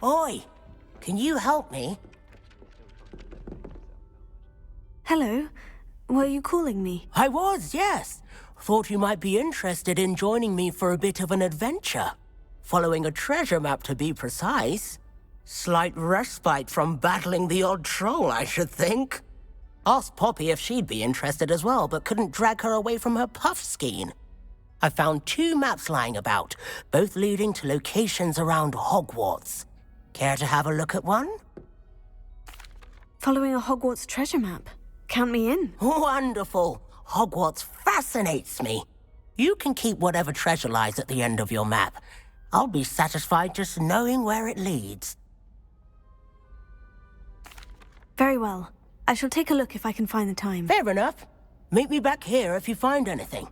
Oi! Can you help me? Hello. Were you calling me? I was, yes. Thought you might be interested in joining me for a bit of an adventure. Following a treasure map, to be precise. Slight respite from battling the odd troll, I should think. Asked Poppy if she'd be interested as well, but couldn't drag her away from her puff skein. I found 2 maps lying about, both leading to locations around Hogwarts. Care to have a look at one? Following a Hogwarts treasure map. Count me in. Wonderful. Hogwarts fascinates me. You can keep whatever treasure lies at the end of your map. I'll be satisfied just knowing where it leads. Very well. I shall take a look if I can find the time. Fair enough. Meet me back here if you find anything.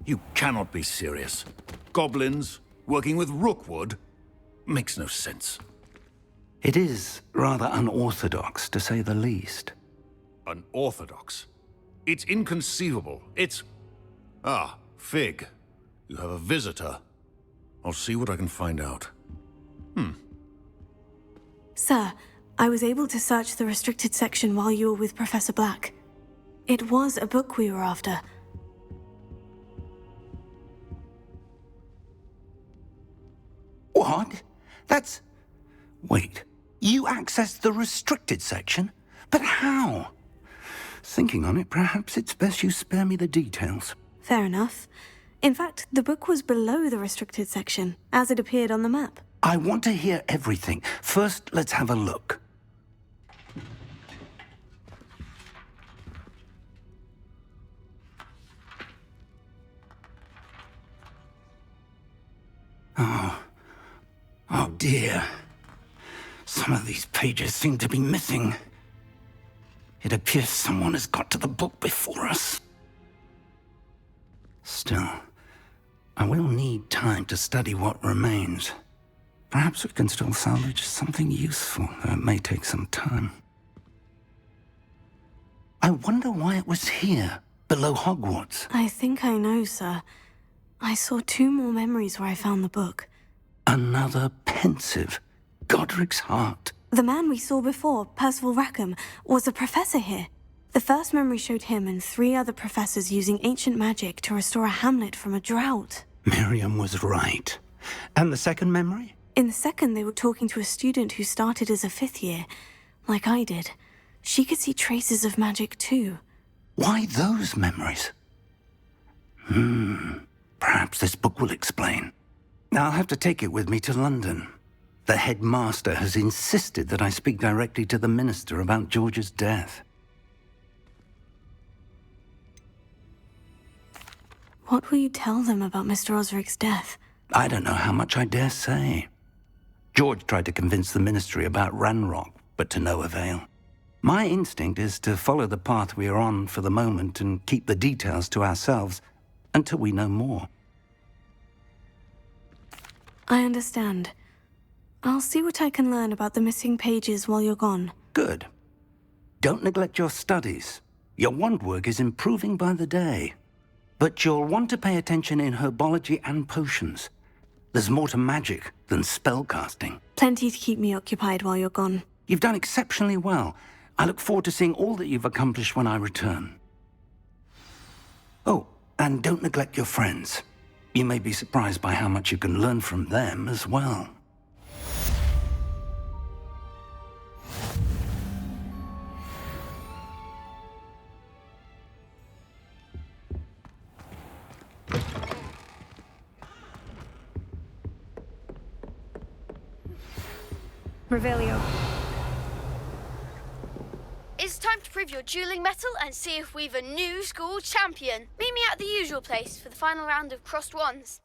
You cannot be serious. Goblins, working with Rookwood? Makes no sense. It is rather unorthodox, to say the least. Unorthodox? It's inconceivable. It's... Ah, Fig. You have a visitor. I'll see what I can find out. Sir, I was able to search the restricted section while you were with Professor Black. It was a book we were after. What? That's... Wait, you accessed the restricted section? But how? Thinking on it, perhaps it's best you spare me the details. Fair enough. In fact, the book was below the restricted section, as it appeared on the map. I want to hear everything. First, let's have a look. Oh dear. Some of these pages seem to be missing. It appears someone has got to the book before us. Still, I will need time to study what remains. Perhaps we can still salvage something useful, though it may take some time. I wonder why it was here, below Hogwarts. I think I know, sir. I saw 2 more memories where I found the book. Another pensive. Godric's heart. The man we saw before, Percival Rackham, was a professor here. The first memory showed him and 3 other professors using ancient magic to restore a hamlet from a drought. Miriam was right. And the second memory? In the second, they were talking to a student who started as a 5th year, like I did. She could see traces of magic too. Why those memories? Perhaps this book will explain. I'll have to take it with me to London. The headmaster has insisted that I speak directly to the minister about George's death. What will you tell them about Mr. Osric's death? I don't know how much I dare say. George tried to convince the ministry about Ranrock, but to no avail. My instinct is to follow the path we are on for the moment and keep the details to ourselves until we know more. I understand. I'll see what I can learn about the missing pages while you're gone. Good. Don't neglect your studies. Your wand work is improving by the day. But you'll want to pay attention in herbology and potions. There's more to magic than spellcasting. Plenty to keep me occupied while you're gone. You've done exceptionally well. I look forward to seeing all that you've accomplished when I return. Oh, and don't neglect your friends. You may be surprised by how much you can learn from them as well. Revelio. It's time to prove your dueling mettle and see if we've a new school champion. Meet me at the usual place for the final round of crossed wands.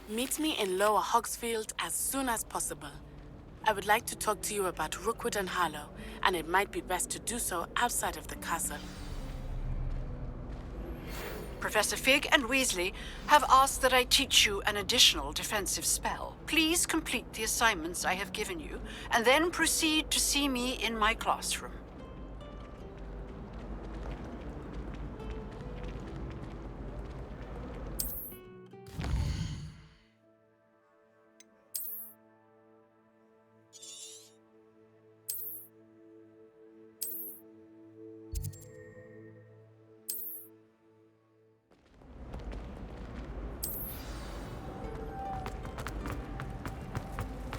Meet me in Lower Hogsfield as soon as possible. I would like to talk to you about Rookwood and Harlow, and it might be best to do so outside of the castle. Professor Fig and Weasley have asked that I teach you an additional defensive spell. Please complete the assignments I have given you, and then proceed to see me in my classroom.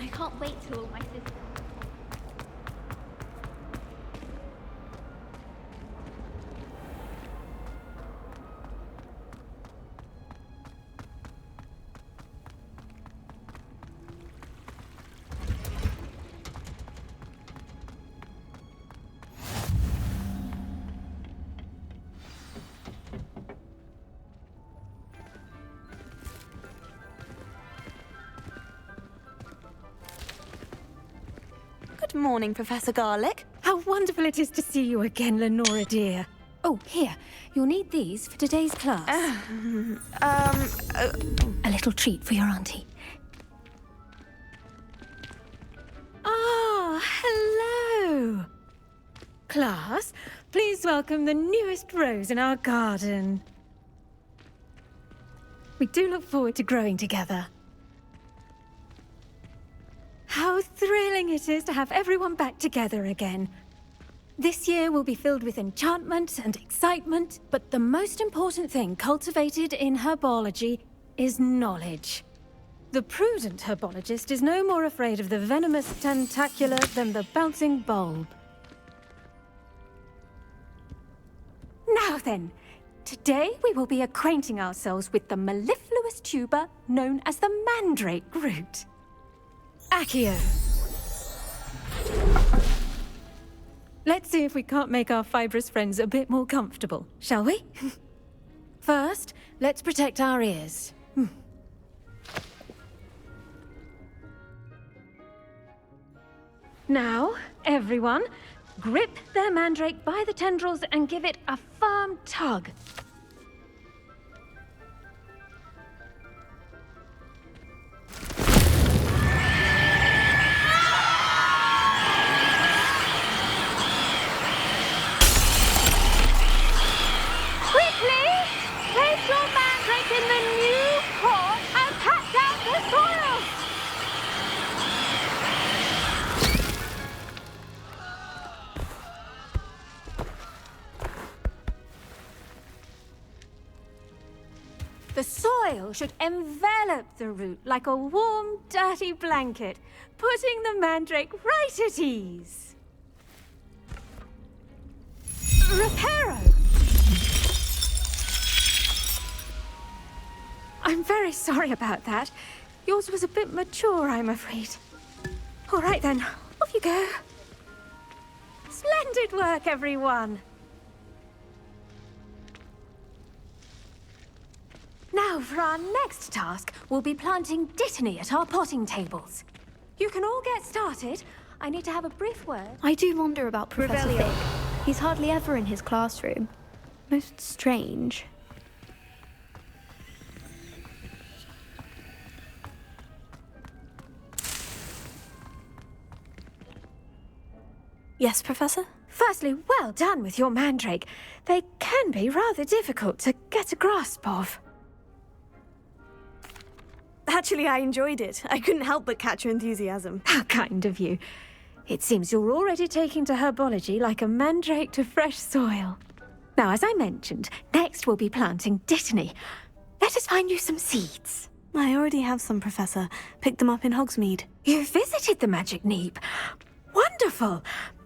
I can't wait till all my sisters. Good morning, Professor Garlick. How wonderful it is to see you again, Lenora dear. Oh, here. You'll need these for today's class. A little treat for your auntie. Ah, hello. Class, please welcome the newest rose in our garden. We do look forward to growing together. How thrilling it is to have everyone back together again. This year will be filled with enchantment and excitement, but the most important thing cultivated in herbology is knowledge. The prudent herbologist is no more afraid of the venomous tentacula than the bouncing bulb. Now then, today we will be acquainting ourselves with the mellifluous tuber known as the mandrake root. Accio. Let's see if we can't make our fibrous friends a bit more comfortable, shall we? First, let's protect our ears. Now, everyone, grip their mandrake by the tendrils and give it a firm tug. In the new pot and packed out the soil! The soil should envelop the root like a warm, dirty blanket, putting the mandrake right at ease. Reparo! I'm very sorry about that. Yours was a bit mature, I'm afraid. All right then, off you go. Splendid work, everyone. Now, for our next task, we'll be planting Dittany at our potting tables. You can all get started. I need to have a brief word. I do wonder about Professor Revelio. Fig. He's hardly ever in his classroom. Most strange. Yes, Professor? Firstly, well done with your mandrake. They can be rather difficult to get a grasp of. Actually, I enjoyed it. I couldn't help but catch your enthusiasm. How kind of you. It seems you're already taking to herbology like a mandrake to fresh soil. Now, as I mentioned, next we'll be planting Dittany. Let us find you some seeds. I already have some, Professor. Picked them up in Hogsmeade. You visited the Magic Neep. Wonderful!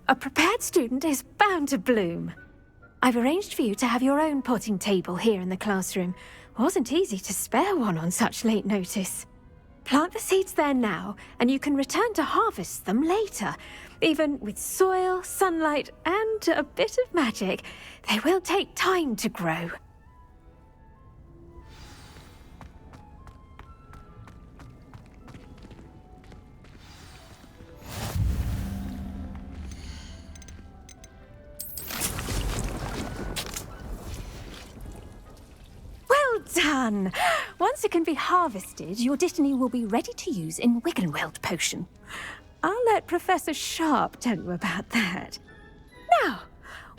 A prepared student is bound to bloom. I've arranged for you to have your own potting table here in the classroom. Wasn't easy to spare one on such late notice. Plant the seeds there now, and you can return to harvest them later. Even with soil, sunlight, and a bit of magic, they will take time to grow. Well done! Once it can be harvested, your Dittany will be ready to use in Wiggenweld potion. I'll let Professor Sharp tell you about that. Now,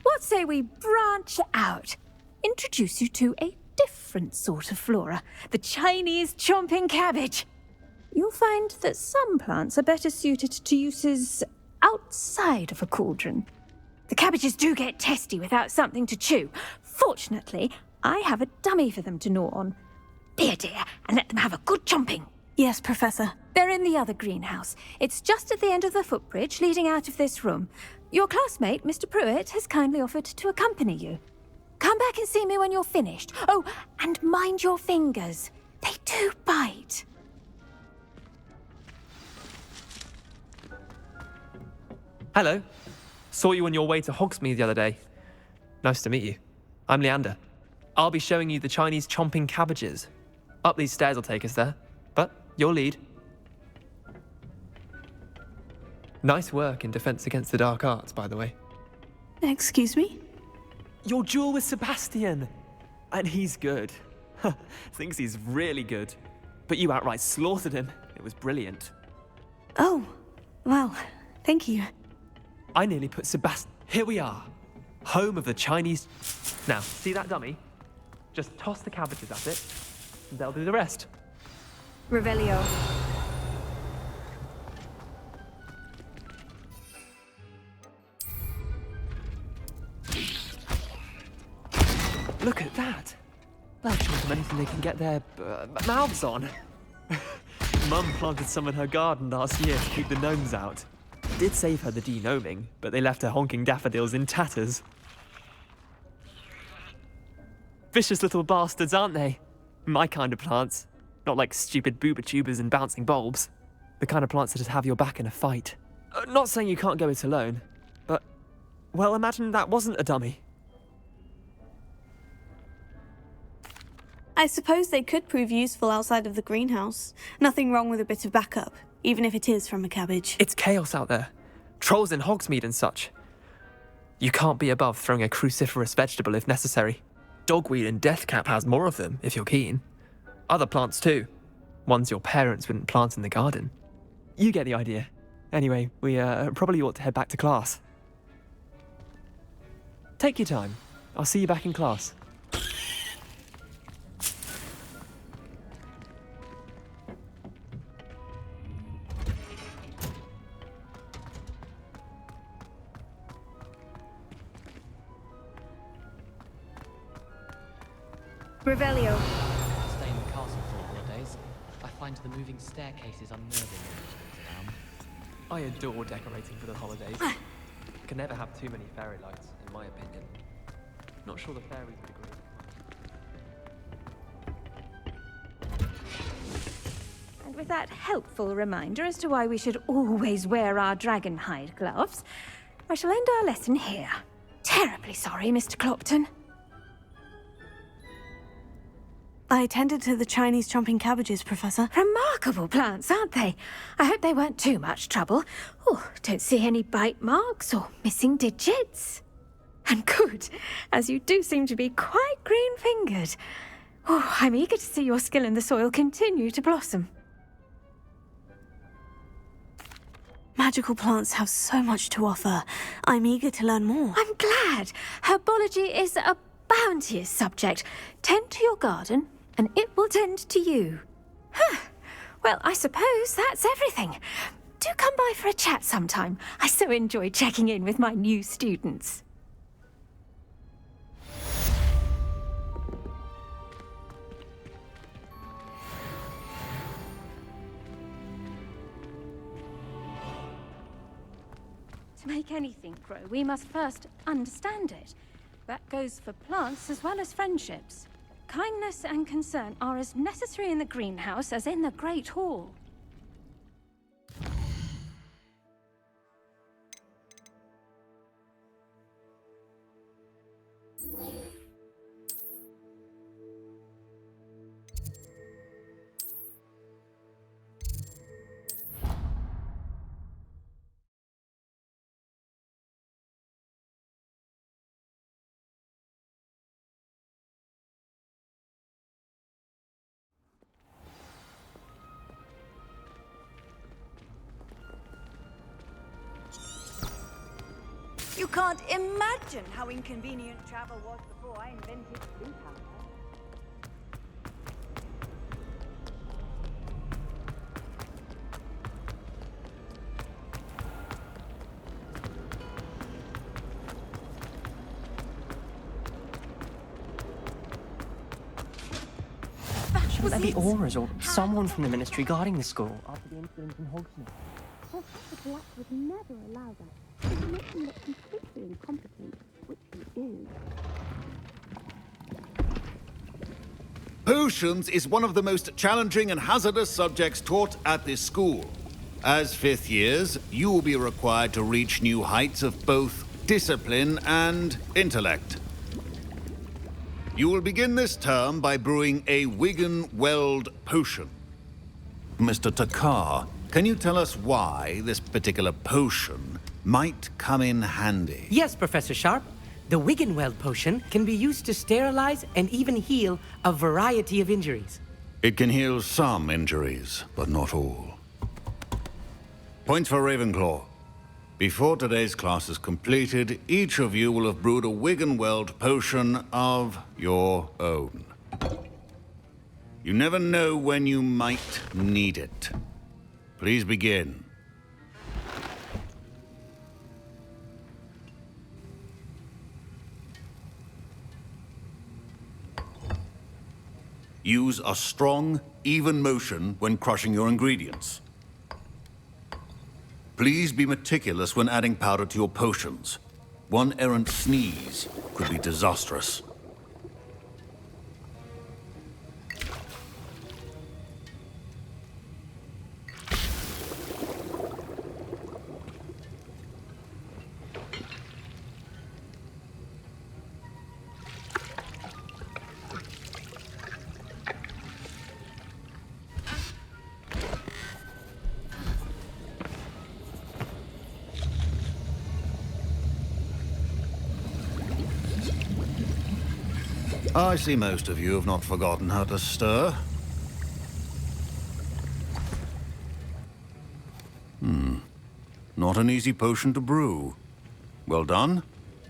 what say we branch out? Introduce you to a different sort of flora, the Chinese chomping cabbage. You'll find that some plants are better suited to uses outside of a cauldron. The cabbages do get testy without something to chew. Fortunately, I have a dummy for them to gnaw on. Be a dear and let them have a good chomping. Yes, Professor. They're in the other greenhouse. It's just at the end of the footbridge leading out of this room. Your classmate, Mr. Pruitt, has kindly offered to accompany you. Come back and see me when you're finished. Oh, and mind your fingers. They do bite. Hello. Saw you on your way to Hogsmeade the other day. Nice to meet you. I'm Leander. I'll be showing you the Chinese chomping cabbages. Up these stairs will take us there. But your lead. Nice work in Defense Against the Dark Arts, by the way. Excuse me? Your duel with Sebastian! And he's good. Thinks he's really good. But you outright slaughtered him. It was brilliant. Oh, well, thank you. I nearly put Sebastian... Here we are. Home of the Chinese... Now, see that dummy? Just toss the cabbages at it, and they'll do the rest. Revelio. Look at that. They'll show them anything they can get their mouths on. Mum planted some in her garden last year to keep the gnomes out. Did save her the denoming, but they left her honking daffodils in tatters. Vicious little bastards, aren't they? My kind of plants. Not like stupid booba tubers and bouncing bulbs. The kind of plants that just have your back in a fight. Not saying you can't go it alone, but... Well, imagine that wasn't a dummy. I suppose they could prove useful outside of the greenhouse. Nothing wrong with a bit of backup, even if it is from a cabbage. It's chaos out there. Trolls in Hogsmeade and such. You can't be above throwing a cruciferous vegetable if necessary. Dogweed and deathcap has more of them, if you're keen. Other plants too. Ones your parents wouldn't plant in the garden. You get the idea. Anyway, we probably ought to head back to class. Take your time. I'll see you back in class. Revelio. Stay in the castle for holidays. I find the moving staircases unnerving when I adore decorating for the holidays. Can never have too many fairy lights, in my opinion. Not sure the fairies would agree. And with that helpful reminder as to why we should always wear our dragon hide gloves, I shall end our lesson here. Terribly sorry, Mr. Clopton. I tended to the Chinese chomping cabbages, Professor. Remarkable plants, aren't they? I hope they weren't too much trouble. Oh, don't see any bite marks or missing digits. And good, as you do seem to be quite green-fingered. Oh, I'm eager to see your skill in the soil continue to blossom. Magical plants have so much to offer. I'm eager to learn more. I'm glad. Herbology is a bounteous subject. Tend to your garden, and it will tend to you. Huh. Well, I suppose that's everything. Do come by for a chat sometime. I so enjoy checking in with my new students. To make anything grow, we must first understand it. That goes for plants as well as friendships. Kindness and concern are as necessary in the greenhouse as in the Great Hall. You can't imagine how inconvenient travel was before I invented blue powder. Shouldn't there be auras or someone from the ministry guarding the school after the incident in Hogsmeade? Professor Black would never allow that. It would make him look completely incompetent, which he is. Potions is one of the most challenging and hazardous subjects taught at this school. As fifth years, you will be required to reach new heights of both discipline and intellect. You will begin this term by brewing a Wigan-Weld potion. Mr. Takar, can you tell us why this particular potion might come in handy? Yes, Professor Sharp. The Wigan-Weld potion can be used to sterilize and even heal a variety of injuries. It can heal some injuries, but not all. Point for Ravenclaw. Before today's class is completed, each of you will have brewed a Wigan-Weld potion of your own. You never know when you might need it. Please begin. Use a strong, even motion when crushing your ingredients. Please be meticulous when adding powder to your potions. One errant sneeze could be disastrous. I see most of you have not forgotten how to stir. Not an easy potion to brew. Well done.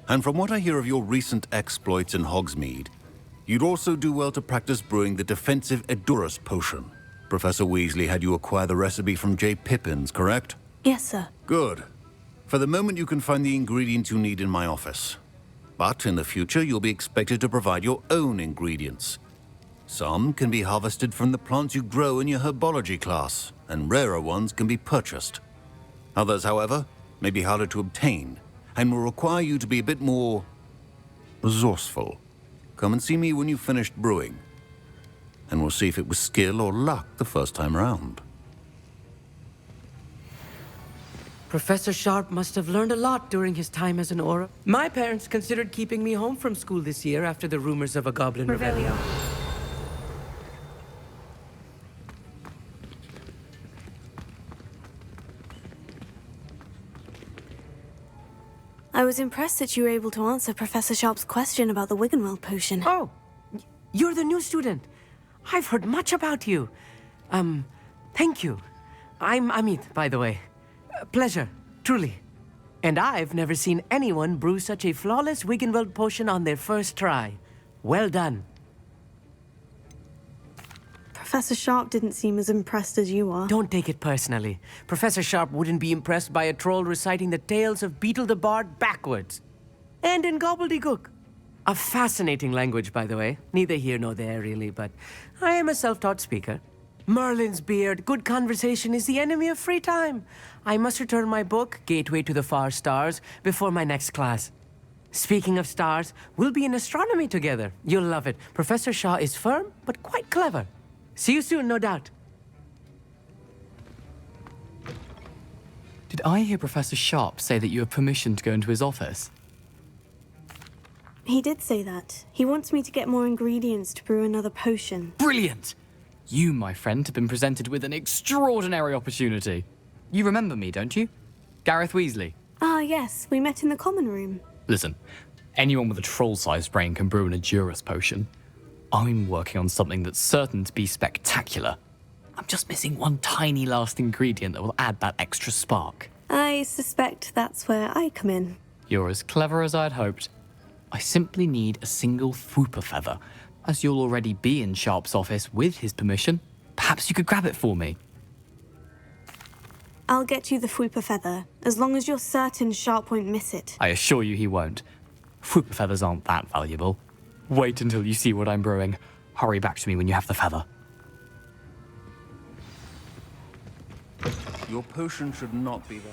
And from what I hear of your recent exploits in Hogsmeade, you'd also do well to practice brewing the defensive Edurus potion. Professor Weasley had you acquire the recipe from J. Pippins, correct? Yes, sir. Good. For the moment, you can find the ingredients you need in my office. But in the future, you'll be expected to provide your own ingredients. Some can be harvested from the plants you grow in your herbology class, and rarer ones can be purchased. Others, however, may be harder to obtain, and will require you to be a bit more resourceful. Come and see me when you've finished brewing, and we'll see if it was skill or luck the first time round. Professor Sharp must have learned a lot during his time as an Aura. My parents considered keeping me home from school this year after the rumors of a goblin Revelio. I was impressed that you were able to answer Professor Sharp's question about the Wiggenweld potion. Oh, you're the new student. I've heard much about you. Thank you. I'm Amit, by the way. Pleasure, truly. And I've never seen anyone brew such a flawless Wiggenweld potion on their first try. Well done. Professor Sharp didn't seem as impressed as you are. Don't take it personally. Professor Sharp wouldn't be impressed by a troll reciting the tales of Beetle the Bard backwards. And in gobbledygook. A fascinating language, by the way. Neither here nor there, really, but I am a self-taught speaker. Merlin's beard, good conversation is the enemy of free time. I must return my book, Gateway to the Far Stars, before my next class. Speaking of stars, we'll be in astronomy together. You'll love it. Professor Shaw is firm, but quite clever. See you soon, no doubt. Did I hear Professor Sharp say that you have permission to go into his office? He did say that. He wants me to get more ingredients to brew another potion. Brilliant! You, my friend, have been presented with an extraordinary opportunity. You remember me, don't you? Gareth Weasley. Ah, yes. We met in the common room. Listen, anyone with a troll-sized brain can brew an Edurus potion. I'm working on something that's certain to be spectacular. I'm just missing one tiny last ingredient that will add that extra spark. I suspect that's where I come in. You're as clever as I'd hoped. I simply need a single Fwooper feather. As you'll already be in Sharp's office with his permission, perhaps you could grab it for me. I'll get you the Fwooper feather, as long as you're certain Sharp won't miss it. I assure you he won't. Fwooper feathers aren't that valuable. Wait until you see what I'm brewing. Hurry back to me when you have the feather. Your potion should not be that.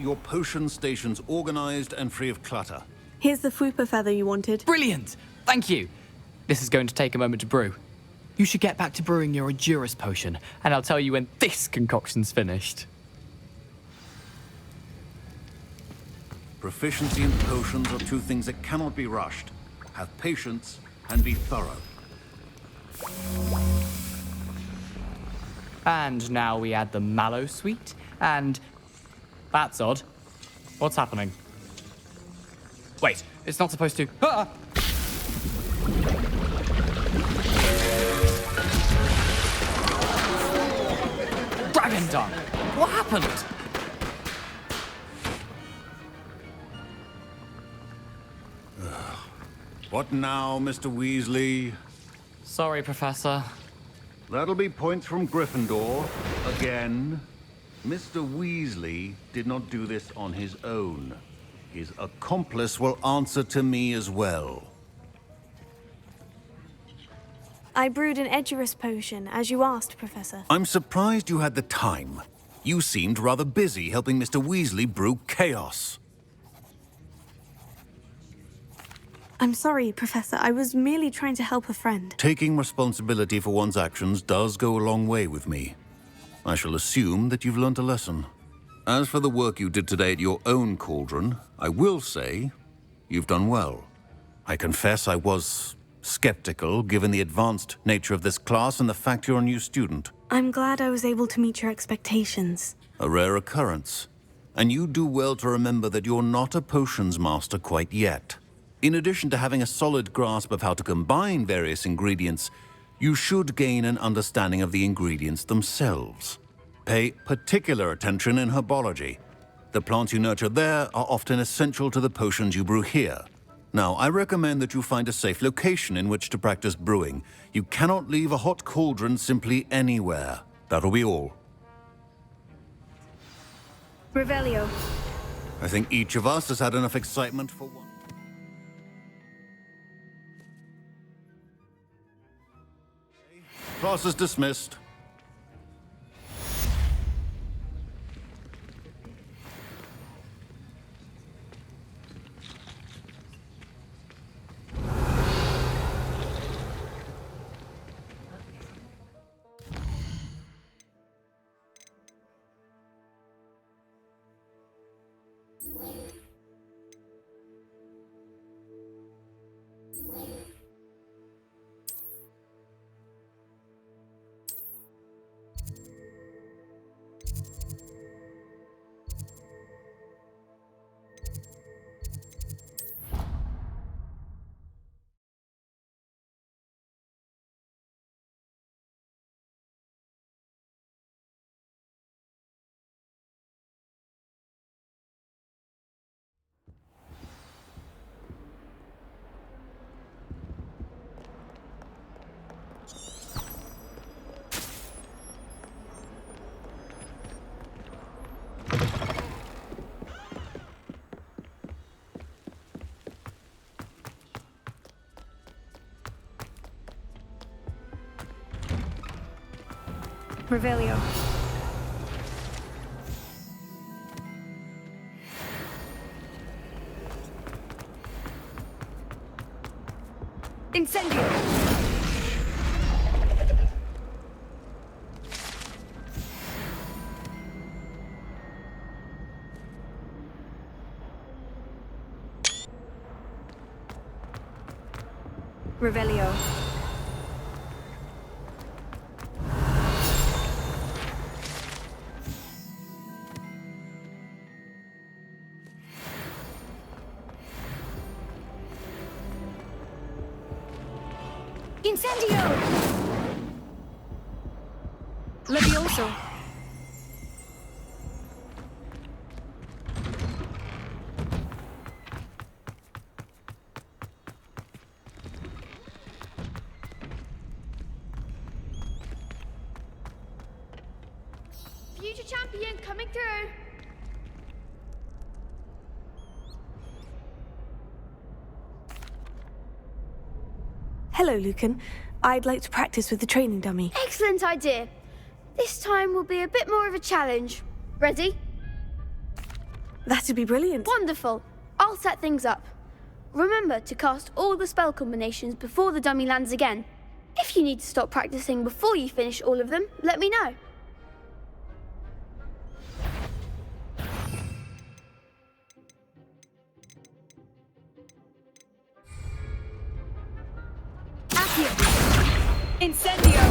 Your potion station's organized and free of clutter. Here's the Fwooper feather you wanted. Brilliant! Thank you! This is going to take a moment to brew. You should get back to brewing your Edurus potion, and I'll tell you when this concoction's finished. Proficiency in potions are two things that cannot be rushed. Have patience and be thorough. And now we add the mallow sweet, and... That's odd. What's happening? Wait, it's not supposed to... Ah! Dragon Dung! What happened? What now, Mr. Weasley? Sorry, Professor. That'll be points from Gryffindor. Again. Mr. Weasley did not do this on his own. His accomplice will answer to me as well. I brewed an Edurus potion, as you asked, Professor. I'm surprised you had the time. You seemed rather busy helping Mr. Weasley brew chaos. I'm sorry, Professor. I was merely trying to help a friend. Taking responsibility for one's actions does go a long way with me. I shall assume that you've learnt a lesson. As for the work you did today at your own cauldron, I will say you've done well. I confess I was skeptical, given the advanced nature of this class and the fact you're a new student. I'm glad I was able to meet your expectations. A rare occurrence. And you do well to remember that you're not a potions master quite yet. In addition to having a solid grasp of how to combine various ingredients, you should gain an understanding of the ingredients themselves. Pay particular attention in herbology. The plants you nurture there are often essential to the potions you brew here. Now, I recommend that you find a safe location in which to practice brewing. You cannot leave a hot cauldron simply anywhere. That'll be all. Revelio. I think each of us has had enough excitement for one. Class is dismissed. Revelio. Incendio. Revelio. Incendio! Levioso. Future champion coming through. Hello, Lucan. I'd like to practice with the training dummy. Excellent idea. This time will be a bit more of a challenge. Ready? That'd be brilliant. Wonderful. I'll set things up. Remember to cast all the spell combinations before the dummy lands again. If you need to stop practicing before you finish all of them, let me know. Incendio!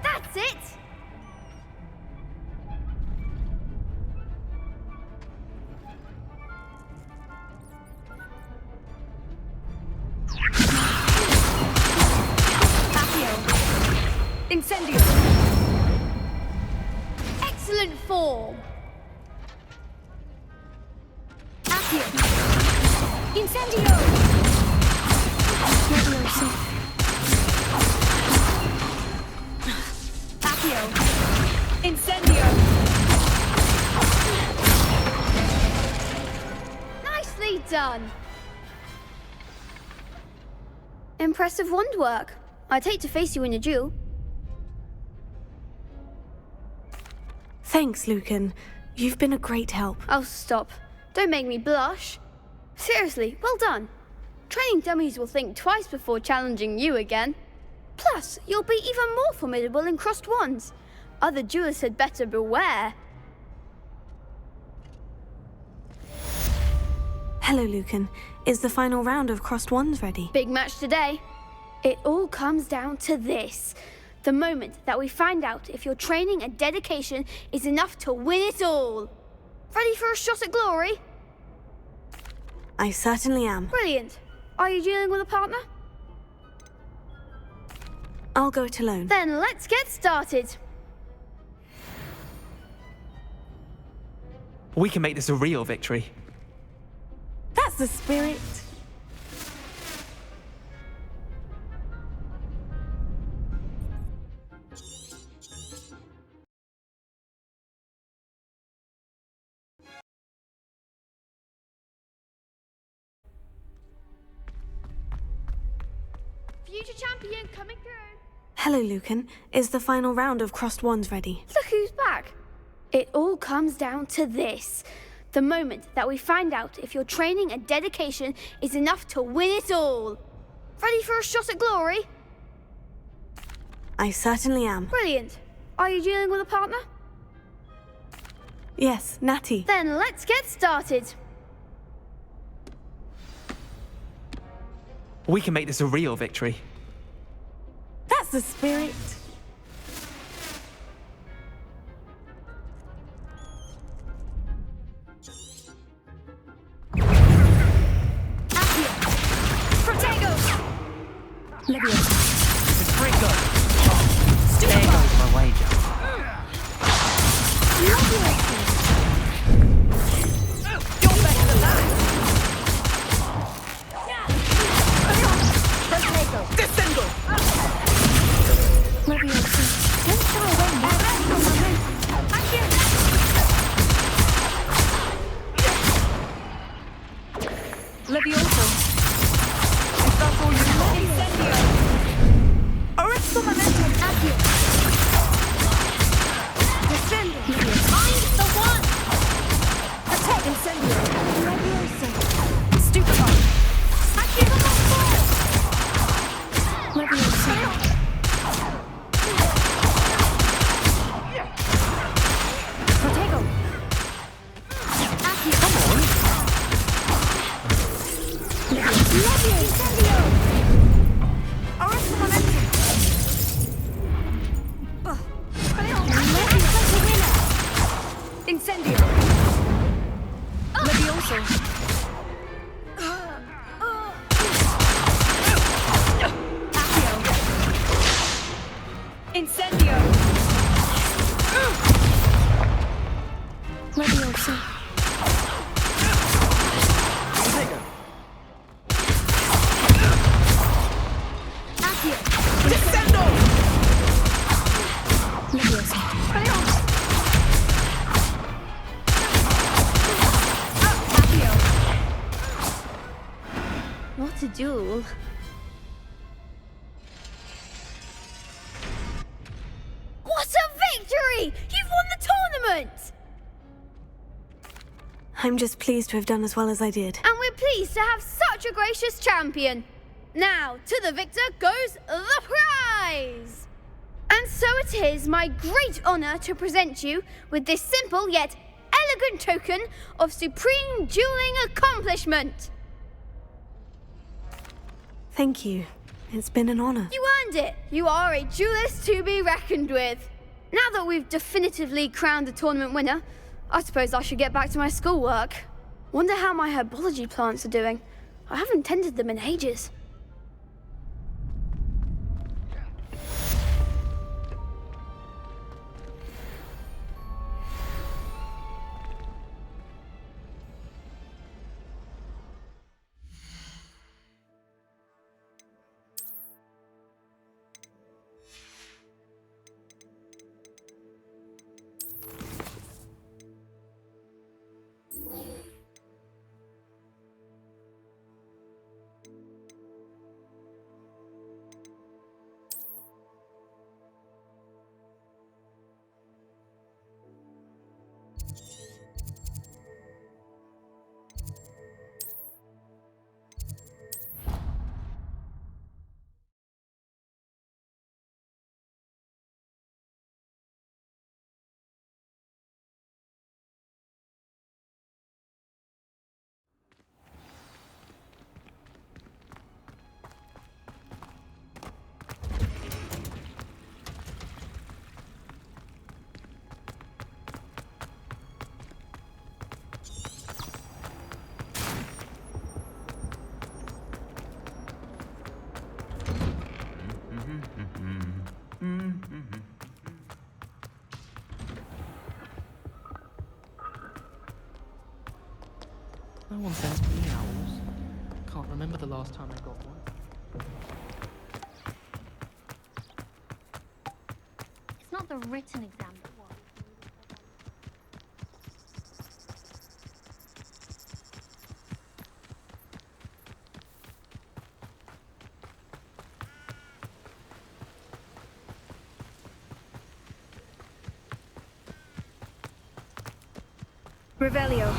That's it! Incendio! Excellent form! Accio! Incendio! Accio! Incendio! Nicely done! Impressive wand work. I'd hate to face you in a duel. Thanks, Lucan. You've been a great help. Oh, stop. Don't make me blush. Seriously, well done. Training dummies will think twice before challenging you again. Plus, you'll be even more formidable in crossed wands. Other duelists had better beware. Hello, Lucan. Is the final round of crossed wands ready? Big match today. It all comes down to this. The moment that we find out if your training and dedication is enough to win it all. Ready for a shot at glory? I certainly am. Brilliant. Are you dealing with a partner? I'll go it alone. Then let's get started. We can make this a real victory. That's the spirit. Future champion coming through. Hello, Lucan. Is the final round of crossed wands ready? Look who's back. It all comes down to this. The moment that we find out if your training and dedication is enough to win it all. Ready for a shot at glory? I certainly am. Brilliant. Are you dealing with a partner? Yes, Natty. Then let's get started. We can make this a real victory. That's the spirit. There goes my wager. You're better than that! Descendo! Levioso. Is that all you want? Incendio. Arresto momentum. Accio. Descendo. Find the one. Attack. Incendio. Levioso. Stupefy. Accio. Levioso. Protego. Accio. Come on. Levio! Incendio! Arresto momentum! Incendio! Levioso! Accio! Incendio! Levioso! Descendo! Levioso! What a duel. What a victory! You've won the tournament! I'm just pleased to have done as well as I did. And we're pleased to have such a gracious champion. Now, to the victor goes the prize! And so it is my great honor to present you with this simple yet elegant token of supreme dueling accomplishment. Thank you. It's been an honor. You earned it. You are a duelist to be reckoned with. Now that we've definitively crowned the tournament winner, I suppose I should get back to my schoolwork. Wonder how my herbology plants are doing. I haven't tended them in ages. No one sends me owls. Can't remember the last time I got one. It's not the written exam that was. Revelio.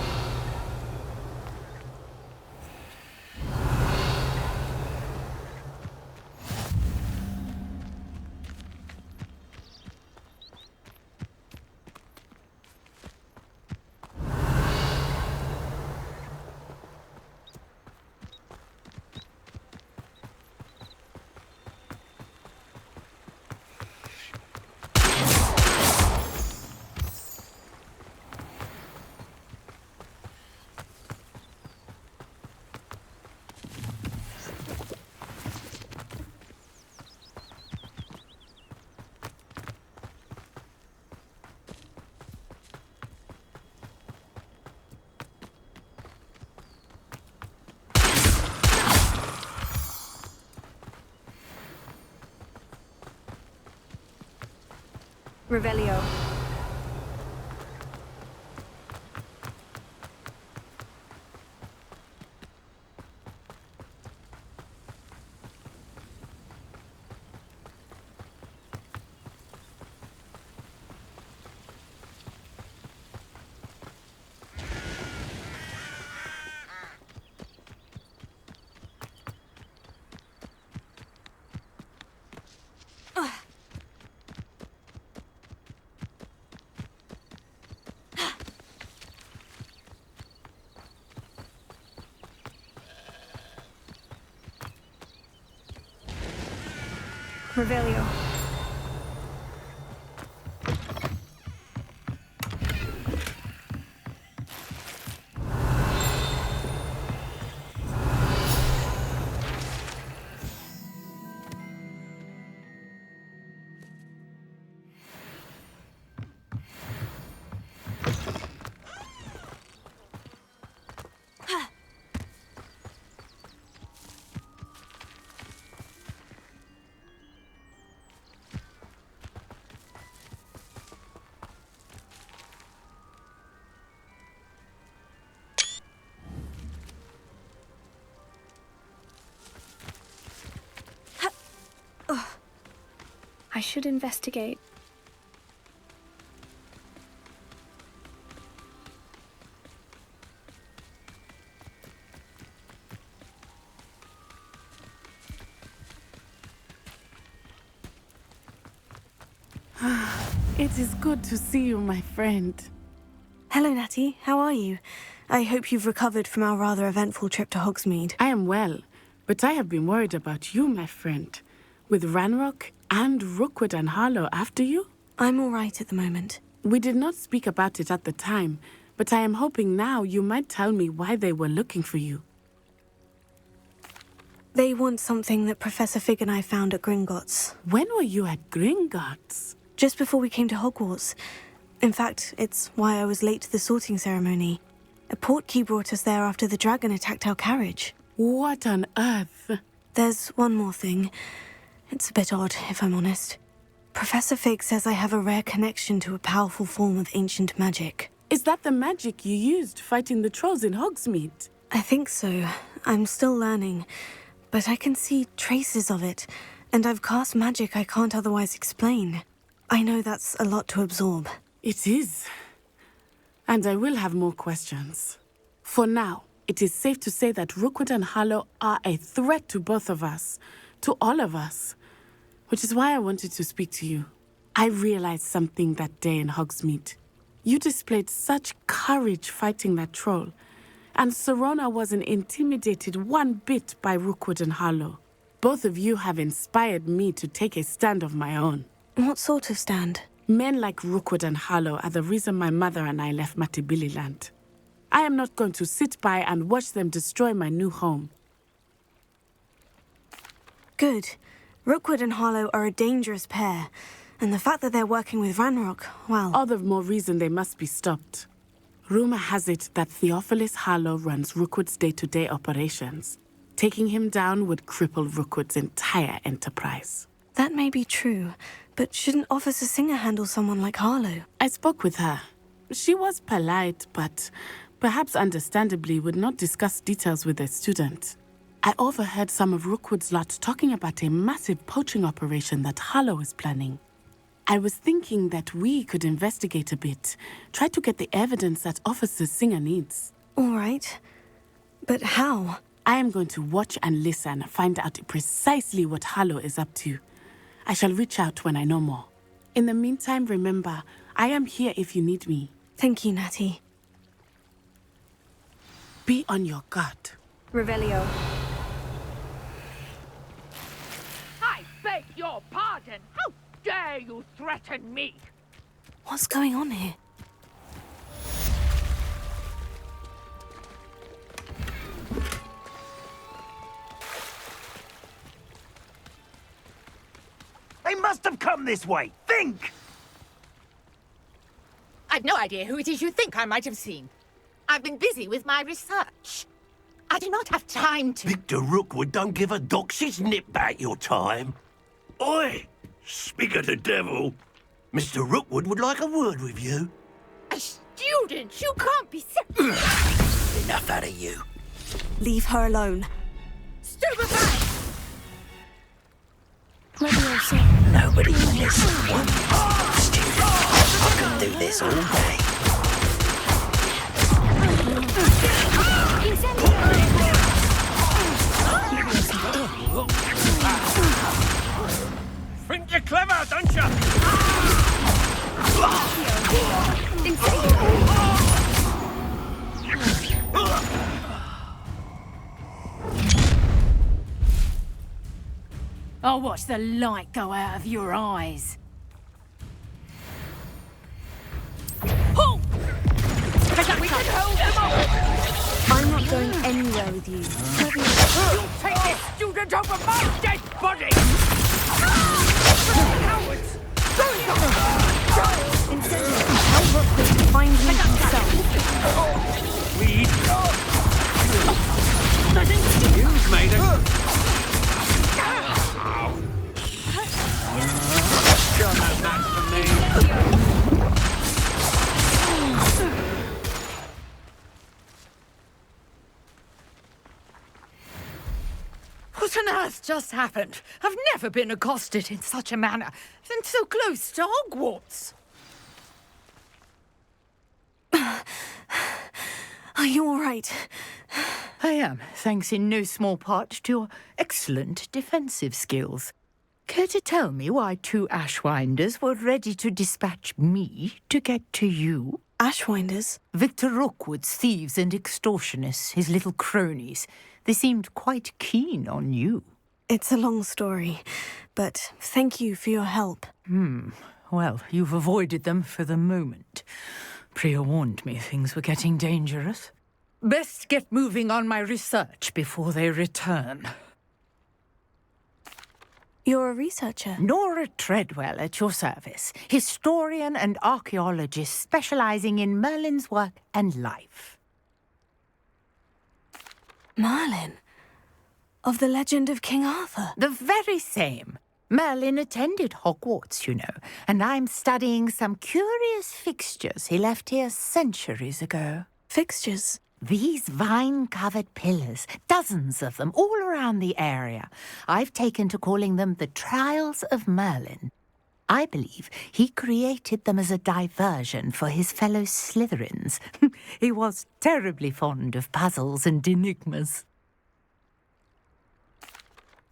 Revelio. Revelio. I should investigate. It is good to see you, my friend. Hello, Natty. How are you? I hope you've recovered from our rather eventful trip to Hogsmeade. I am well, but I have been worried about you, my friend. With Ranrock and Rookwood and Harlow after you? I'm all right at the moment. We did not speak about it at the time, but I am hoping now you might tell me why they were looking for you. They want something that Professor Fig and I found at Gringotts. When were you at Gringotts? Just before we came to Hogwarts. In fact, it's why I was late to the sorting ceremony. A portkey brought us there after the dragon attacked our carriage. What on earth? There's one more thing. It's a bit odd, if I'm honest. Professor Fig says I have a rare connection to a powerful form of ancient magic. Is that the magic you used fighting the trolls in Hogsmeade? I think so. I'm still learning, but I can see traces of it, and I've cast magic I can't otherwise explain. I know that's a lot to absorb. It is. And I will have more questions. For now, it is safe to say that Rookwood and Harlow are a threat to both of us, to all of us. Which is why I wanted to speak to you. I realized something that day in Hogsmeade. You displayed such courage fighting that troll, and Serona wasn't intimidated one bit by Rookwood and Harlow. Both of you have inspired me to take a stand of my own. What sort of stand? Men like Rookwood and Harlow are the reason my mother and I left Matabeleland. I am not going to sit by and watch them destroy my new home. Good. Rookwood and Harlow are a dangerous pair, and the fact that they're working with Ranrock, well... All the more reason they must be stopped. Rumor has it that Theophilus Harlow runs Rookwood's day-to-day operations. Taking him down would cripple Rookwood's entire enterprise. That may be true, but shouldn't Officer Singer handle someone like Harlow? I spoke with her. She was polite, but perhaps understandably would not discuss details with a student. I overheard some of Rookwood's lot talking about a massive poaching operation that Harlow is planning. I was thinking that we could investigate a bit, try to get the evidence that Officer Singer needs. All right. But how? I am going to watch and listen, find out precisely what Harlow is up to. I shall reach out when I know more. In the meantime, remember, I am here if you need me. Thank you, Natty. Be on your guard. Revelio. I beg your pardon. How dare you threaten me? What's going on here? They must have come this way. Think! I've no idea who it is you think I might have seen. I've been busy with my research. I do not have time to... Victor Rookwood don't give a doxy's nip back your time. Oi! Speak of the devil. Mr. Rookwood would like a word with you. A student? You can't be Enough out of you. Leave her alone. Stupefy! Nobody can listen to one student. I can do this all day. Think you're clever, don't you? I'll watch the light go out of your eyes. Oh! We can hold them off! I'm not going anywhere with you. You'll take this student over my dead body! Cowards! Instead, tell Rookwood to find me himself. Weed. You've made it. Sure no match for me. What on earth just happened? I've never been accosted in such a manner, and so close to Hogwarts. Are you all right? I am, thanks in no small part to your excellent defensive skills. Care to tell me why 2 Ashwinders were ready to dispatch me to get to you? Ashwinders? Victor Rookwood's thieves and extortionists, his little cronies. They seemed quite keen on you. It's a long story, but thank you for your help. Well, you've avoided them for the moment. Priya warned me things were getting dangerous. Best get moving on my research before they return. You're a researcher? Nora Treadwell at your service. Historian and archaeologist specializing in Merlin's work and life. Merlin? Of the legend of King Arthur? The very same. Merlin attended Hogwarts, you know, and I'm studying some curious fixtures he left here centuries ago. Fixtures? These vine-covered pillars, dozens of them, all around the area. I've taken to calling them the Trials of Merlin. I believe he created them as a diversion for his fellow Slytherins. He was terribly fond of puzzles and enigmas.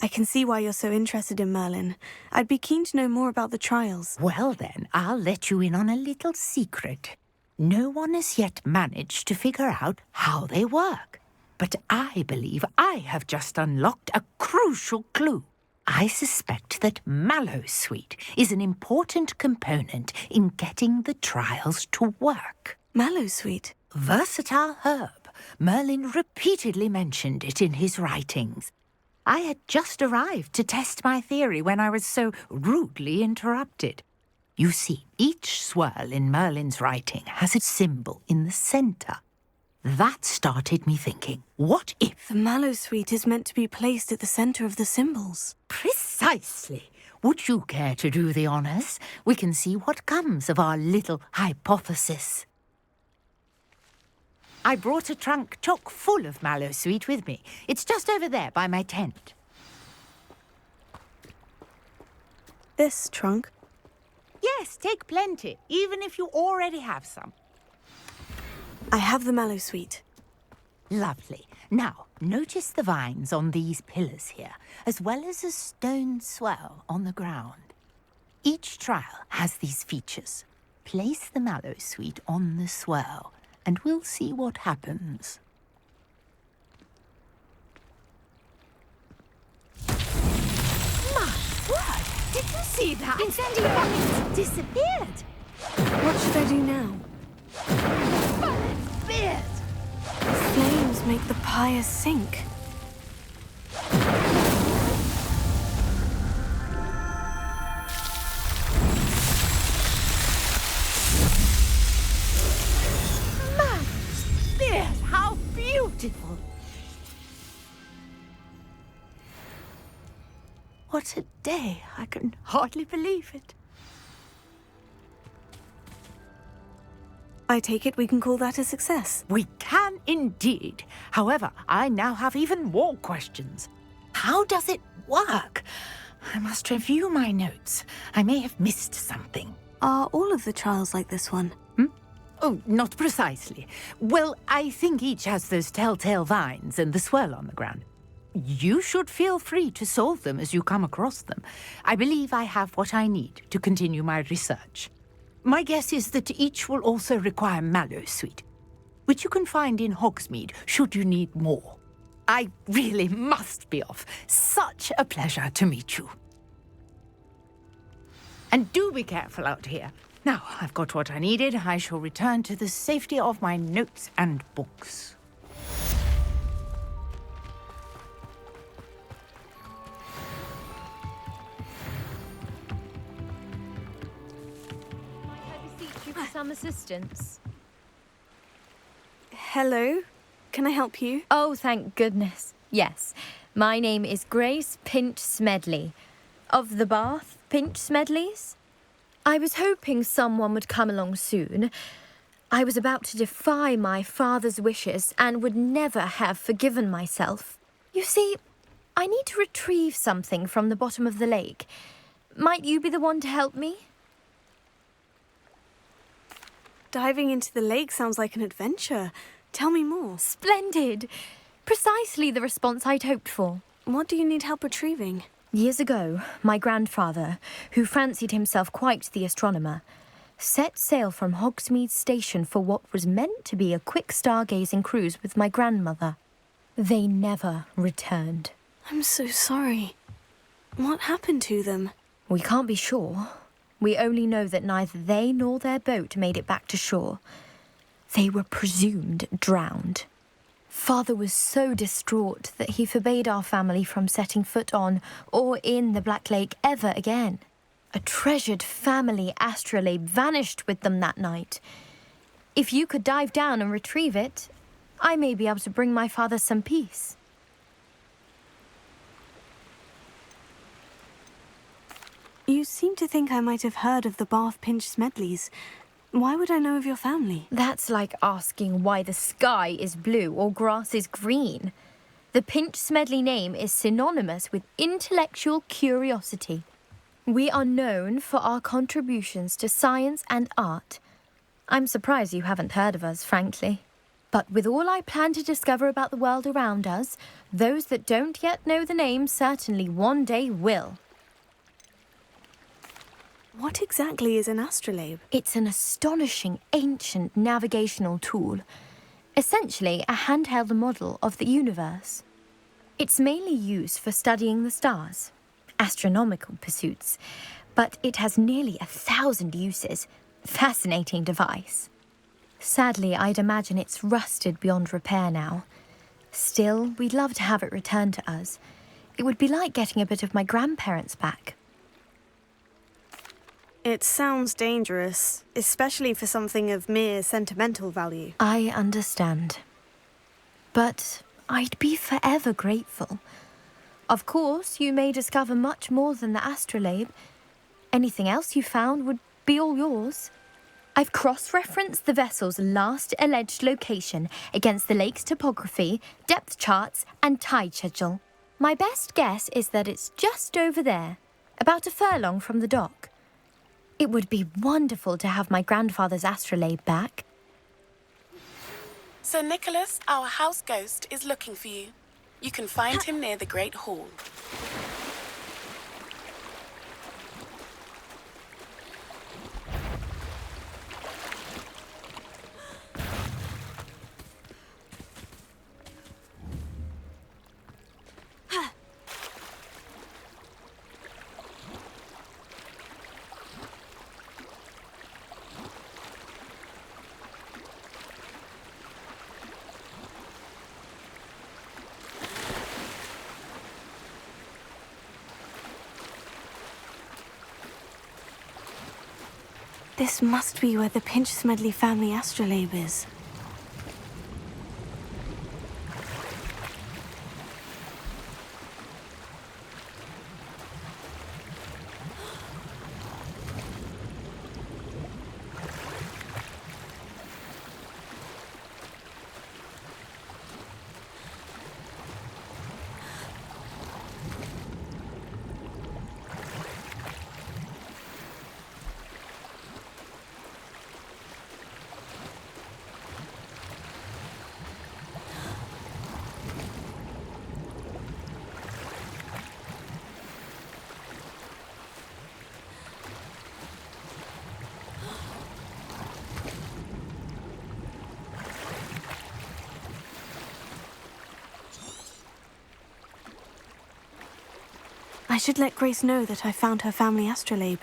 I can see why you're so interested in Merlin. I'd be keen to know more about the trials. Well then, I'll let you in on a little secret. No one has yet managed to figure out how they work. But I believe I have just unlocked a crucial clue. I suspect that Mallowsweet is an important component in getting the trials to work. Mallowsweet? Versatile herb. Merlin repeatedly mentioned it in his writings. I had just arrived to test my theory when I was so rudely interrupted. You see, each swirl in Merlin's writing has a symbol in the centre. That started me thinking, what if... The Mallowsweet is meant to be placed at the centre of the symbols. Precisely. Would you care to do the honours? We can see what comes of our little hypothesis. I brought a trunk chock full of Mallowsweet with me. It's just over there by my tent. This trunk? Yes, take plenty, even if you already have some. I have the Mallowsweet. Lovely. Now, notice the vines on these pillars here, as well as a stone swell on the ground. Each trial has these features. Place the Mallowsweet on the swell, and we'll see what happens. My word! Did you see that? Incendiary! It's disappeared! What should I do now? Beard! Flames make the pyre sink. Beard, how beautiful! What a day! I can hardly believe it. I take it we can call that a success. We can indeed. However, I now have even more questions. How does it work? I must review my notes. I may have missed something. Are all of the trials like this one? Oh, not precisely. Well, I think each has those telltale vines and the swirl on the ground. You should feel free to solve them as you come across them. I believe I have what I need to continue my research. My guess is that each will also require mallow sweet, which you can find in Hogsmeade should you need more. I really must be off. Such a pleasure to meet you. And do be careful out here. Now, I've got what I needed. I shall return to the safety of my notes and books. Some assistance. Hello? Can I help you? Oh, thank goodness. Yes. My name is Grace Pinch Smedley. Of the Bath Pinch Smedleys? I was hoping someone would come along soon. I was about to defy my father's wishes and would never have forgiven myself. You see, I need to retrieve something from the bottom of the lake. Might you be the one to help me? Diving into the lake sounds like an adventure. Tell me more. Splendid! Precisely the response I'd hoped for. What do you need help retrieving? Years ago, my grandfather, who fancied himself quite the astronomer, set sail from Hogsmeade Station for what was meant to be a quick stargazing cruise with my grandmother. They never returned. I'm so sorry. What happened to them? We can't be sure. We only know that neither they nor their boat made it back to shore. They were presumed drowned. Father was so distraught that he forbade our family from setting foot on or in the Black Lake ever again. A treasured family astrolabe vanished with them that night. If you could dive down and retrieve it, I may be able to bring my father some peace. You seem to think I might have heard of the Bath Pinch Smedleys. Why would I know of your family? That's like asking why the sky is blue or grass is green. The Pinch Smedley name is synonymous with intellectual curiosity. We are known for our contributions to science and art. I'm surprised you haven't heard of us, frankly. But with all I plan to discover about the world around us, those that don't yet know the name certainly one day will. What exactly is an astrolabe? It's an astonishing ancient navigational tool. Essentially a handheld model of the universe. It's mainly used for studying the stars, astronomical pursuits, but it has nearly 1,000 uses. Fascinating device. Sadly, I'd imagine it's rusted beyond repair now. Still, we'd love to have it returned to us. It would be like getting a bit of my grandparents back. It sounds dangerous, especially for something of mere sentimental value. I understand. But I'd be forever grateful. Of course, you may discover much more than the astrolabe. Anything else you found would be all yours. I've cross-referenced the vessel's last alleged location against the lake's topography, depth charts, and tide schedule. My best guess is that it's just over there, about a furlong from the dock. It would be wonderful to have my grandfather's astrolabe back. Sir Nicholas, our house ghost, is looking for you. You can find him near the Great Hall. This must be where the Pinch Smedley family astrolabe is. I should let Grace know that I found her family astrolabe.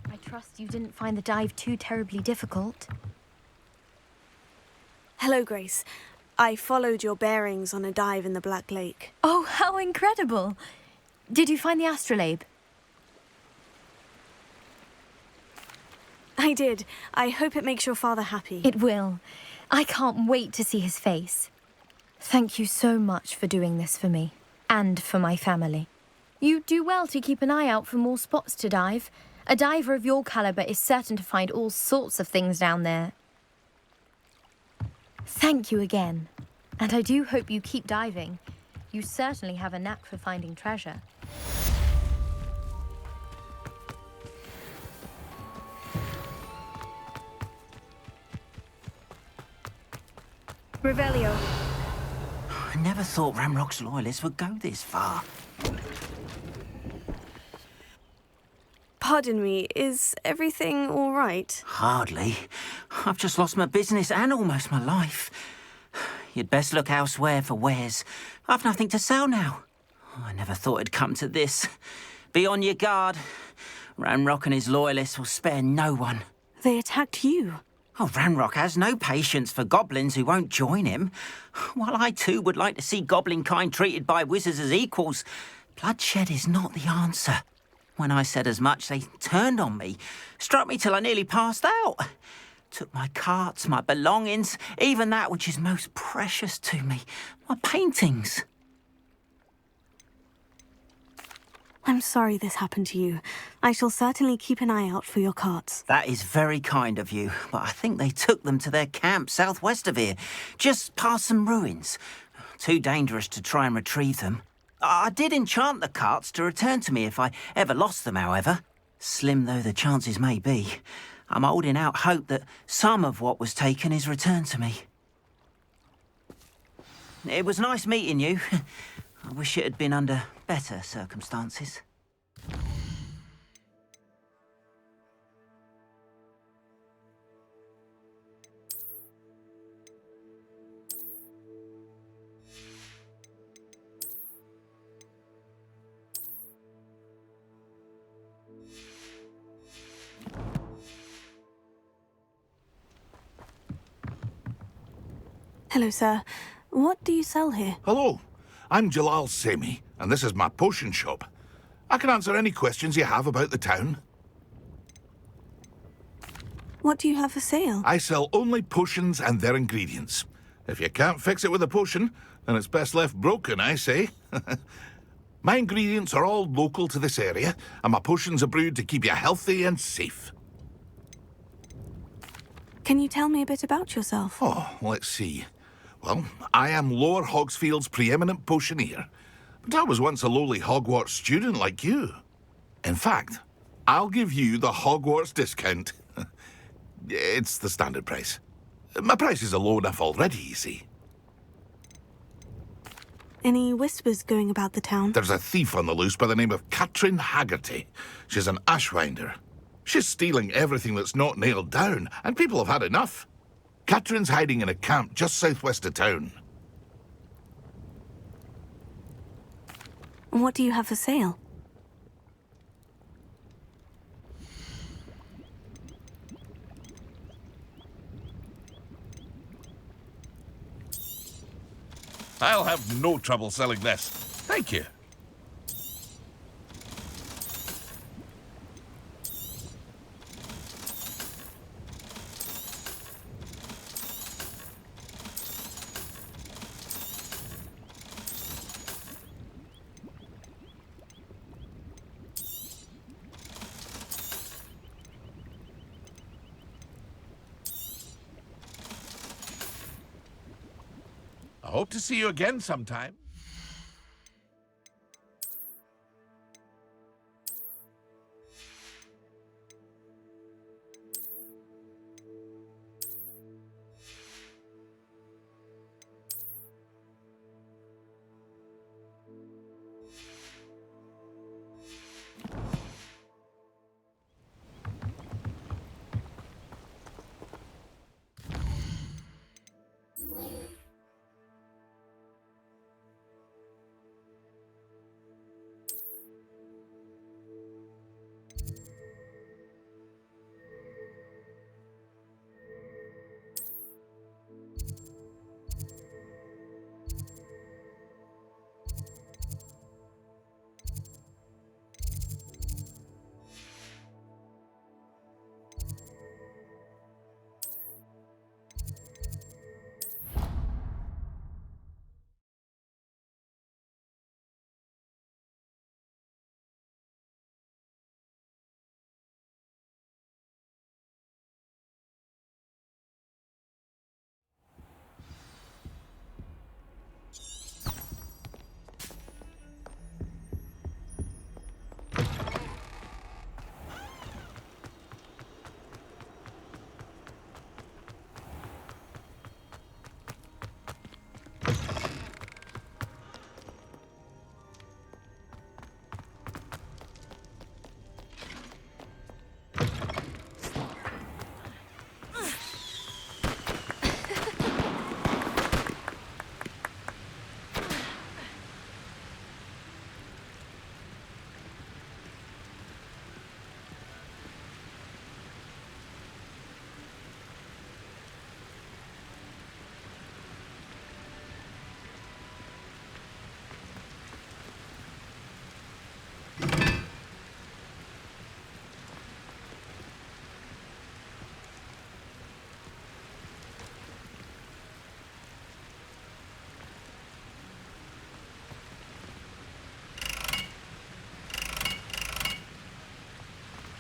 I trust you didn't find the dive too terribly difficult. Hello, Grace. I followed your bearings on a dive in the Black Lake. Oh, how incredible! Did you find the astrolabe? I did. I hope it makes your father happy. It will. I can't wait to see his face. Thank you so much for doing this for me, and for my family. You do well to keep an eye out for more spots to dive. A diver of your caliber is certain to find all sorts of things down there. Thank you again. And I do hope you keep diving. You certainly have a knack for finding treasure. Revelio. I never thought Ranrock's loyalists would go this far. Pardon me, is everything all right? Hardly. I've just lost my business and almost my life. You'd best look elsewhere for wares. I've nothing to sell now. I never thought it'd come to this. Be on your guard. Ranrock and his loyalists will spare no one. They attacked you. Oh, Ranrock has no patience for goblins who won't join him. While I too would like to see goblin kind treated by wizards as equals, bloodshed is not the answer. When I said as much, they turned on me, struck me till I nearly passed out. Took my carts, my belongings, even that which is most precious to me, my paintings. I'm sorry this happened to you. I shall certainly keep an eye out for your carts. That is very kind of you, but I think they took them to their camp southwest of here, just past some ruins. Too dangerous to try and retrieve them. I did enchant the carts to return to me if I ever lost them, however. Slim though the chances may be, I'm holding out hope that some of what was taken is returned to me. It was nice meeting you. I wish it had been under better circumstances. Hello, sir. What do you sell here? Hello, I'm Jalal Semi, and this is my potion shop. I can answer any questions you have about the town. What do you have for sale? I sell only potions and their ingredients. If you can't fix it with a potion, then it's best left broken, I say. My ingredients are all local to this area, and my potions are brewed to keep you healthy and safe. Can you tell me a bit about yourself? Oh, let's see. Well, I am Lower Hogsfield's preeminent potioneer, but I was once a lowly Hogwarts student like you. In fact, I'll give you the Hogwarts discount. It's the standard price. My prices are low enough already, you see. Any whispers going about the town? There's a thief on the loose by the name of Katrin Haggerty. She's an ashwinder. She's stealing everything that's not nailed down, and people have had enough. Katrin's hiding in a camp just southwest of town. What do you have for sale? I'll have no trouble selling this. Thank you. I hope to see you again sometime.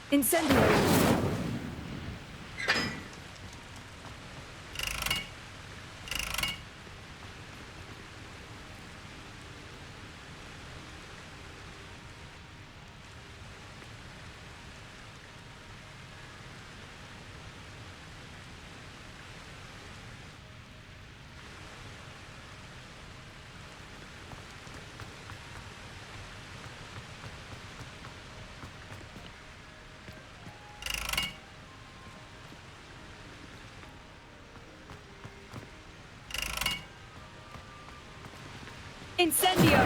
Incendio! Incendio!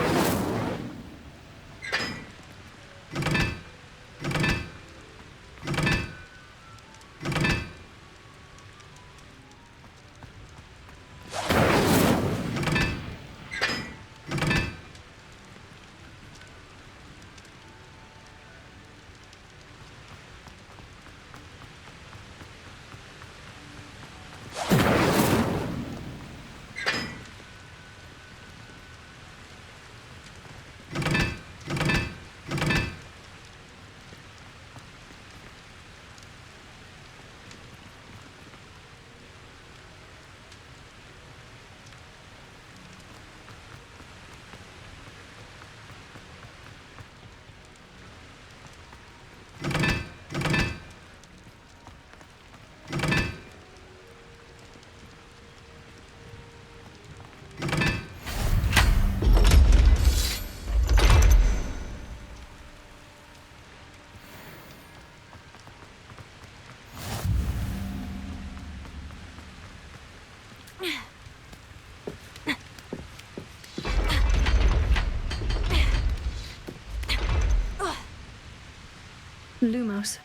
Lumos.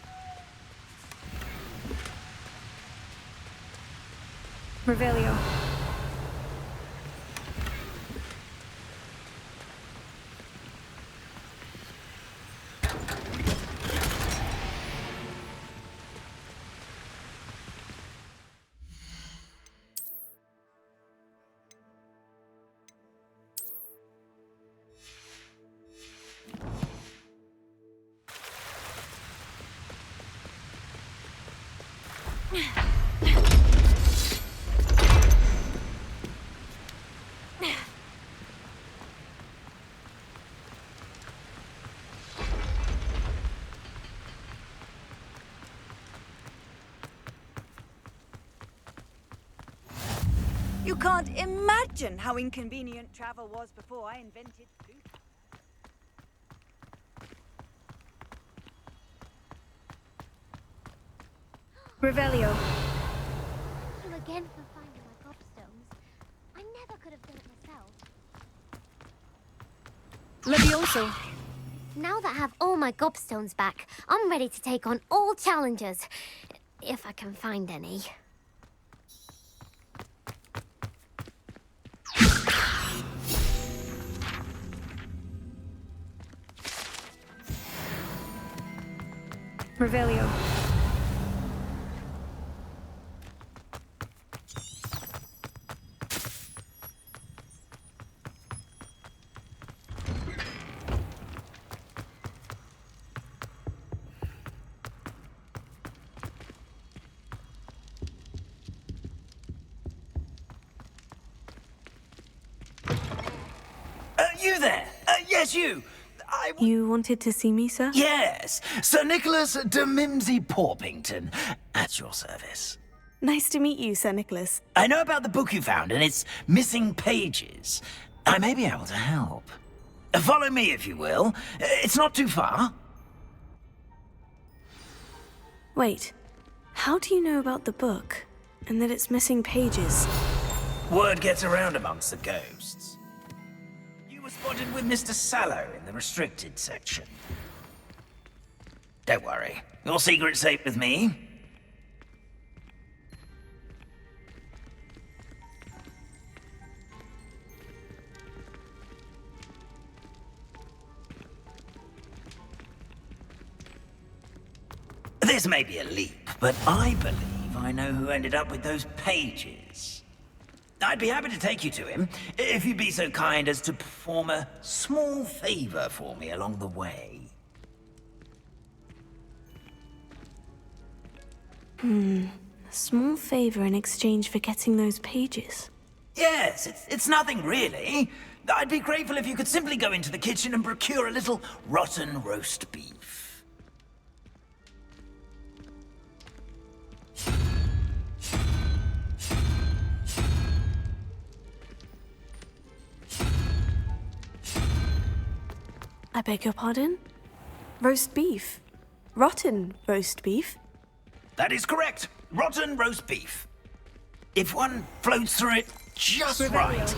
Revelio. You can't imagine how inconvenient travel was before I invented food. Revelio. Thank you again for finding my gobstones. I never could have done it myself. Levioso. Now that I have all my gobstones back, I'm ready to take on all challenges. If I can find any. Revelio. You there? Yes, you. You wanted to see me, sir? Yes, Sir Nicholas de Mimsy Porpington, at your service. Nice to meet you, Sir Nicholas. I know about the book you found and its missing pages. I may be able to help. Follow me, if you will. It's not too far. Wait, how do you know about the book? And that it's missing pages? Word gets around amongst the ghosts. You were spotted with Mr. Sallow in the restricted section. Don't worry, your secret's safe with me. This may be a leap, but I believe I know who ended up with those pages. I'd be happy to take you to him, if you'd be so kind as to perform a small favor for me along the way. A small favor in exchange for getting those pages. Yes, it's nothing really. I'd be grateful if you could simply go into the kitchen and procure a little rotten roast beef. I beg your pardon? Roast beef? Rotten roast beef? That is correct. Rotten roast beef. If one floats through it just right,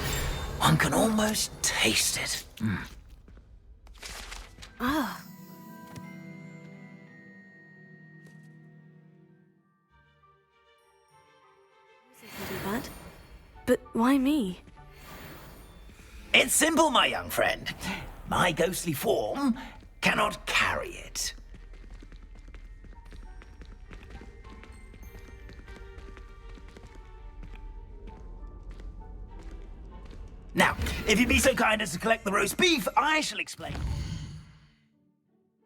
one can almost taste it. Ah. Do that. But why me? It's simple, my young friend. My ghostly form cannot carry it. Now, if you'd be so kind as to collect the roast beef, I shall explain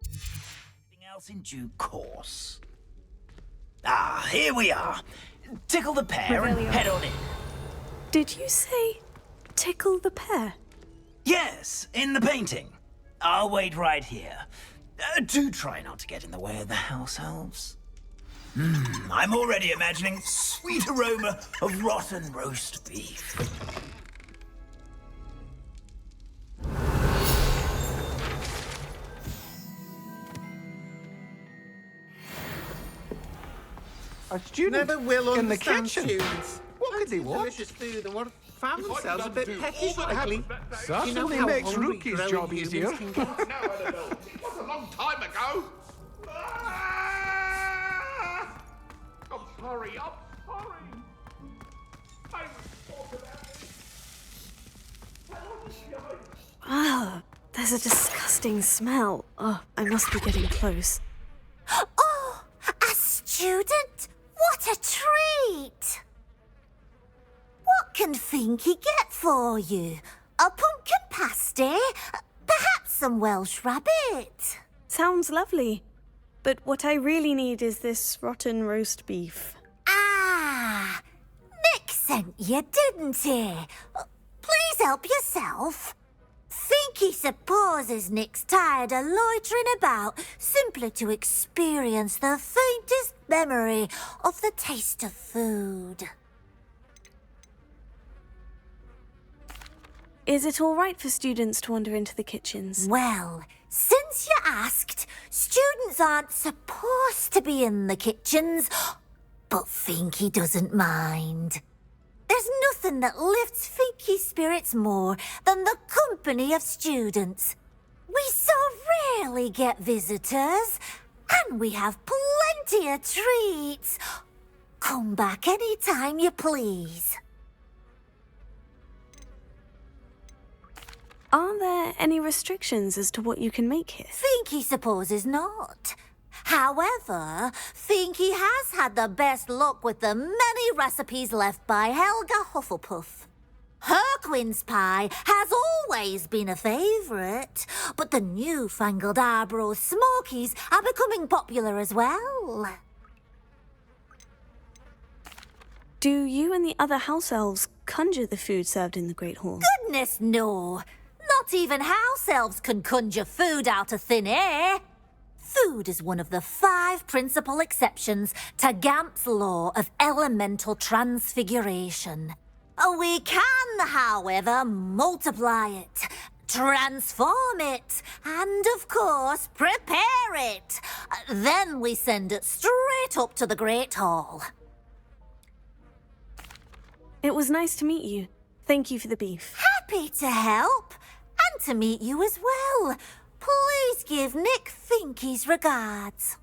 everything else in due course. Ah, here we are. Tickle the pear and head on in. Did you say tickle the pear? Yes, in the painting. I'll wait right here. Do try not to get in the way of the house elves. I'm already imagining sweet aroma of rotten roast beef. A student Never will in the understand kitchen. students. What could they want? Delicious food and what found themselves a bit peckish lately. Certainly makes Rookie's job easier. What a long time ago. I'm sorry. Ah, there's a disgusting smell. Oh, I must be getting close. Oh, a student? What a treat! What can Finky get for you? A pumpkin pasty? Perhaps some Welsh rabbit? Sounds lovely. But what I really need is this rotten roast beef. Ah, Nick sent you, didn't he? Please help yourself. Finky supposes Nick's tired of loitering about simply to experience the faintest memory of the taste of food. Is it all right for students to wander into the kitchens? Well, since you asked, students aren't supposed to be in the kitchens, but Finky doesn't mind. There's nothing that lifts Finky's spirits more than the company of students. We so rarely get visitors, and we have plenty of treats. Come back any time you please. Are there any restrictions as to what you can make here? Finky supposes not. However, Finky has had the best luck with the many recipes left by Helga Hufflepuff. Her quince pie has always been a favourite, but the newfangled Arborough Smokies are becoming popular as well. Do you and the other house elves conjure the food served in the Great Hall? Goodness, no. Not even house elves can conjure food out of thin air. Food is one of the 5 principal exceptions to Gamp's law of elemental transfiguration. We can, however, multiply it, transform it, and, of course, prepare it. Then we send it straight up to the Great Hall. It was nice to meet you. Thank you for the beef. Happy to help, and to meet you as well. Please give Nick Finky's regards.